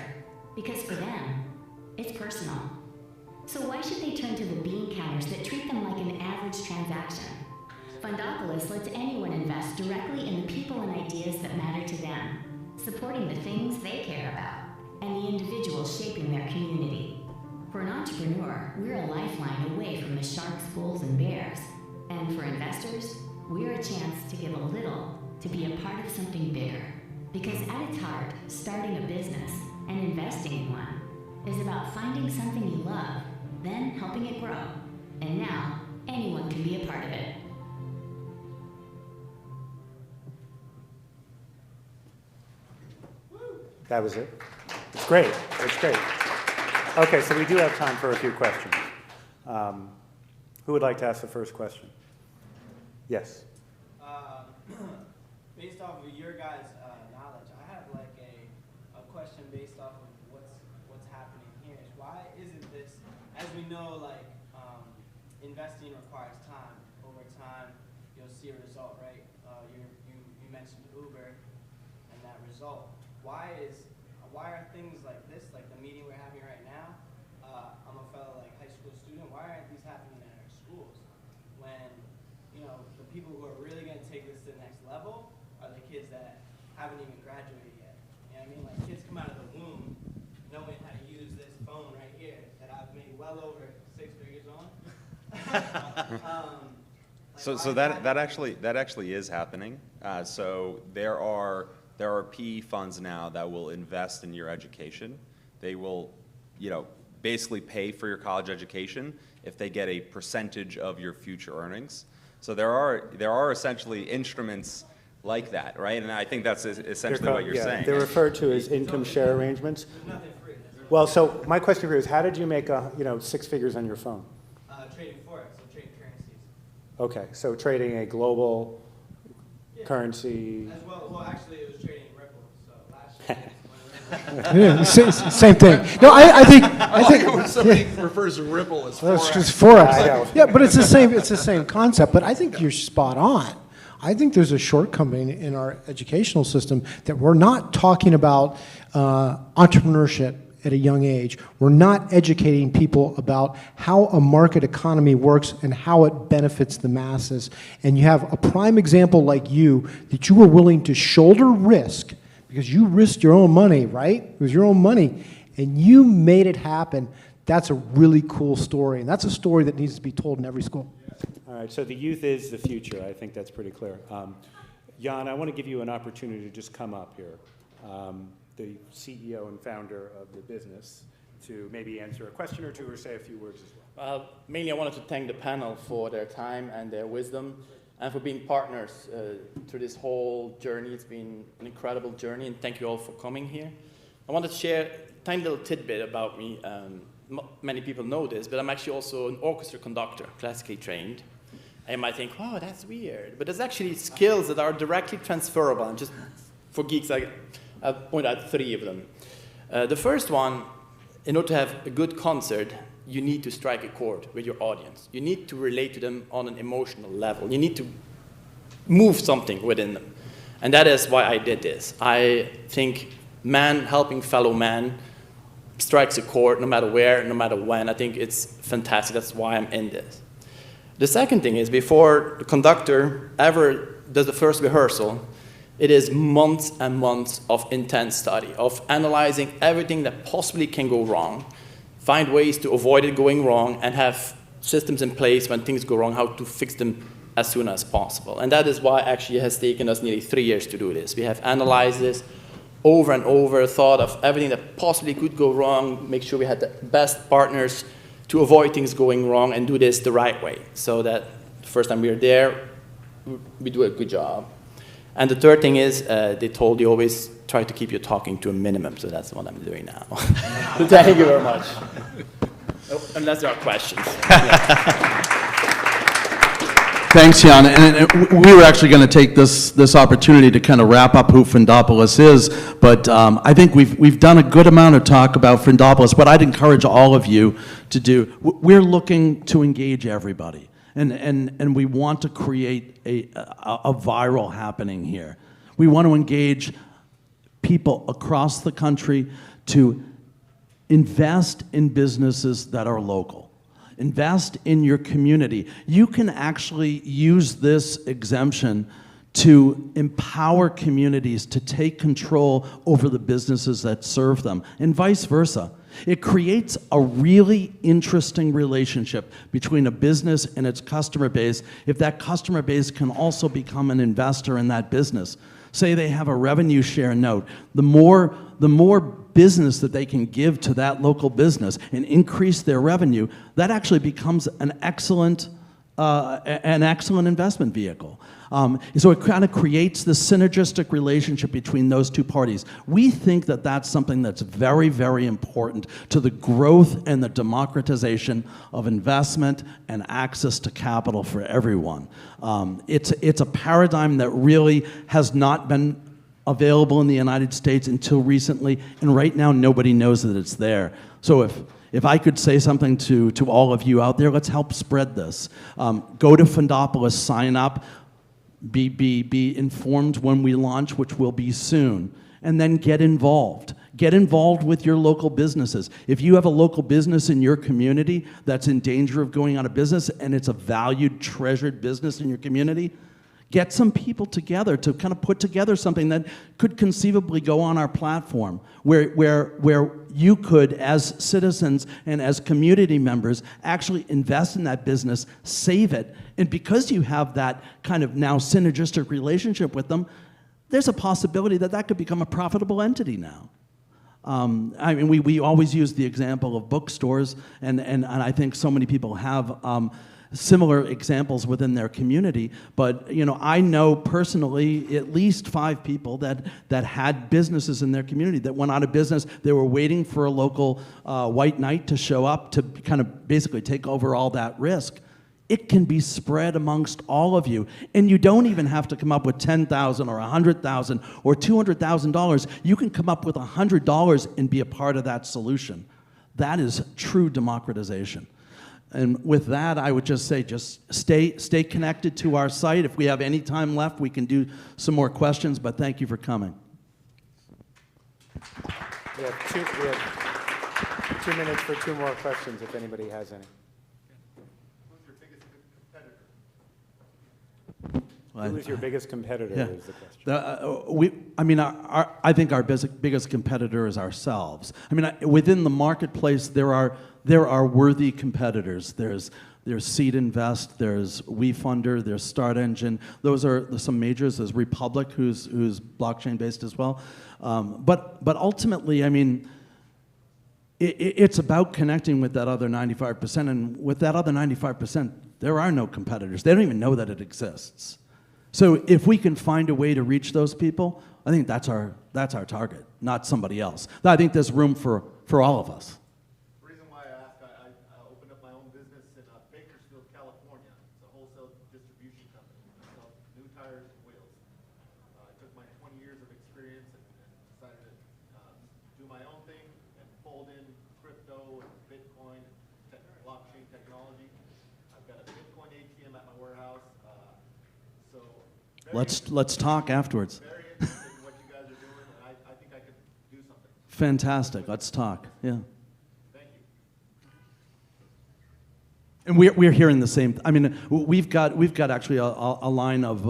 Speaker 8: Because for them, it's personal. So why should they turn to the bean counters that treat them transaction. Fundopolis lets anyone invest directly in the people and ideas that matter to them, supporting the things they care about, and the individuals shaping their community. For an entrepreneur, we're a lifeline away from the sharks, bulls, and bears. And for investors, we're a chance to give a little to be a part of something bigger. Because at its heart, starting a business and investing in one is about finding something you love, then helping it grow. And now, anyone can be a part of it.
Speaker 1: That was it? It's great. It's great. Okay, so we do have time for a few questions. Who would like to ask the first question? Yes.
Speaker 9: Based off of your guys' knowledge, I have like a question based off of what's happening here. Is why isn't this, as we know, like investing requires time. Over time, you'll see a result, right? You mentioned Uber and that result. Why are things like this, like the meeting we're having right now? I'm a fellow like high school student. Why aren't these happening at our schools? When the people who are really going to take this to the next level are the kids that haven't even graduated yet. You know what I mean? Like kids come out of the womb knowing how to use this phone right here that I've made well over 6 figures on.
Speaker 2: So that actually is happening. So there are PE funds now that will invest in your education. They will, basically pay for your college education if they get a percentage of your future earnings. So there are essentially instruments like that, right? And I think that's essentially what you're saying.
Speaker 1: They're referred to as income share arrangements. Well, so my question for you is, how did you make 6 figures on your phone?
Speaker 9: Trading forex, so trading currencies.
Speaker 1: Okay, so trading a global currency.
Speaker 9: As well, actually, it was trading Ripple. So last year.
Speaker 3: Yeah, same thing. No, I think
Speaker 4: When somebody refers to Ripple as
Speaker 3: that's
Speaker 4: forex.
Speaker 3: just forex.
Speaker 1: I know.
Speaker 3: Yeah, but it's the same concept. But I think you're spot on. I think there's a shortcoming in our educational system that we're not talking about entrepreneurship at a young age. We're not educating people about how a market economy works and how it benefits the masses. And you have a prime example like you, that you were willing to shoulder risk because you risked your own money, right? It was your own money, and you made it happen. That's a really cool story, and that's a story that needs to be told in every school.
Speaker 1: All right, so the youth is the future. I think that's pretty clear. Jan, I want to give you an opportunity to just come up here, the CEO and founder of the business, to maybe answer a question or two or say a few words as well.
Speaker 10: Mainly, I wanted to thank the panel for their time and their wisdom and for being partners through this whole journey. It's been an incredible journey, and thank you all for coming here. I wanted to share a tiny little tidbit about me. Many people know this, but I'm actually also an orchestra conductor, classically trained. And you might think, wow, that's weird. But there's actually skills that are directly transferable. And just for geeks, I'll point out 3 of them. The first one, in order to have a good concert, you need to strike a chord with your audience. You need to relate to them on an emotional level. You need to move something within them. And that is why I did this. I think man helping fellow man strikes a chord no matter where, no matter when. I think it's fantastic. That's why I'm in this. The second thing is, before the conductor ever does the first rehearsal, it is months and months of intense study, of analyzing everything that possibly can go wrong, find ways to avoid it going wrong, and have systems in place when things go wrong, how to fix them as soon as possible. And that is why actually it has taken us nearly 3 years to do this. We have analyzed this over and over, thought of everything that possibly could go wrong, make sure we had the best partners to avoid things going wrong and do this the right way, so that the first time we are there, we do a good job. And the third thing is, they told you always try to keep your talking to a minimum, so that's what I'm doing now. Thank you very much. Unless there are questions.
Speaker 6: Thanks, Jan. And we were actually going to take this opportunity to kind of wrap up who Fundopolis is, but I think we've done a good amount of talk about Fundopolis. What I'd encourage all of you to do, we're looking to engage everybody, and we want to create a viral happening here. We want to engage people across the country to invest in businesses that are local. invest in your community. You can actually use this exemption to empower communities to take control over the businesses that serve them, and vice versa. It creates a really interesting relationship between a business and its customer base if that customer base can also become an investor in that business. Say they have a revenue share note. The more business that they can give to that local business and increase their revenue, that actually becomes an excellent investment vehicle. So it kind of creates this synergistic relationship between those two parties. We think that that's something that's very, very important to the growth and the democratization of investment and access to capital for everyone. It's a paradigm that really has not been available in the United States until recently, and right now nobody knows that it's there. So if I could say something to all of you out there, let's help spread this. Go to Fundopolis, sign up, be informed when we launch, which will be soon, and then get involved. Get involved with your local businesses. If you have a local business in your community that's in danger of going out of business and it's a valued, treasured business in your community, get some people together to kind of put together something that could conceivably go on our platform, where you could, as citizens and as community members, actually invest in that business, save it, and because you have that kind of now synergistic relationship with them, there's a possibility that that could become a profitable entity now. I mean, we always use the example of bookstores, and I think so many people have similar examples within their community, but I know personally at least 5 people that had businesses in their community that went out of business. They were waiting for a local white knight to show up to kind of basically take over all that risk. It can be spread amongst all of you, and you don't even have to come up with $10,000 or $100,000 or $200,000. You can come up with $100 and be a part of that solution. That is true democratization. And with that, I would just say, just stay connected to our site. If we have any time left, we can do some more questions, but thank you for coming.
Speaker 1: We have 2 minutes for 2 more questions if anybody has any.
Speaker 7: Who's your biggest competitor?
Speaker 1: Who is your biggest competitor
Speaker 6: Yeah.
Speaker 1: is the question.
Speaker 6: I think our biggest competitor is ourselves. I mean, within the marketplace, there are worthy competitors. There's Seed Invest, there's WeFunder, there's Start Engine. Those are some majors. There's Republic, who's blockchain based as well. But ultimately, I mean, it's about connecting with that other 95%, and with that other 95%, there are no competitors. They don't even know that it exists. So if we can find a way to reach those people, I think that's our target, not somebody else. I think there's room for all of us.
Speaker 11: The reason why I asked, I opened up my own business in Bakersfield, California. It's a wholesale distribution company. I sell new tires and wheels. I took my 20 years of experience and decided to do my own thing and fold in crypto and Bitcoin and blockchain technology. I've got a Bitcoin ATM at my warehouse.
Speaker 6: Let's talk afterwards.
Speaker 11: Very interested in what you guys are doing, and I think I could do something.
Speaker 6: Fantastic. Let's talk. Yeah.
Speaker 11: Thank you.
Speaker 6: And we're hearing the same. I mean, we've got actually a line of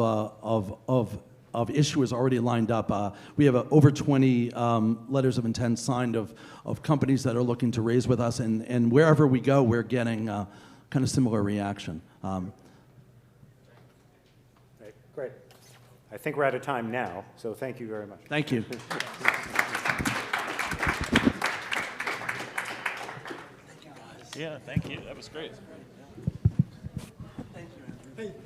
Speaker 6: issuers already lined up. We have over 20 letters of intent signed of companies that are looking to raise with us, and wherever we go, we're getting kind of similar reaction.
Speaker 1: Great. I think we're out of time now, so thank you very much.
Speaker 6: Thank you.
Speaker 5: Yeah, thank you. That was great.
Speaker 6: Thank you, Andrew. Hey, thank you.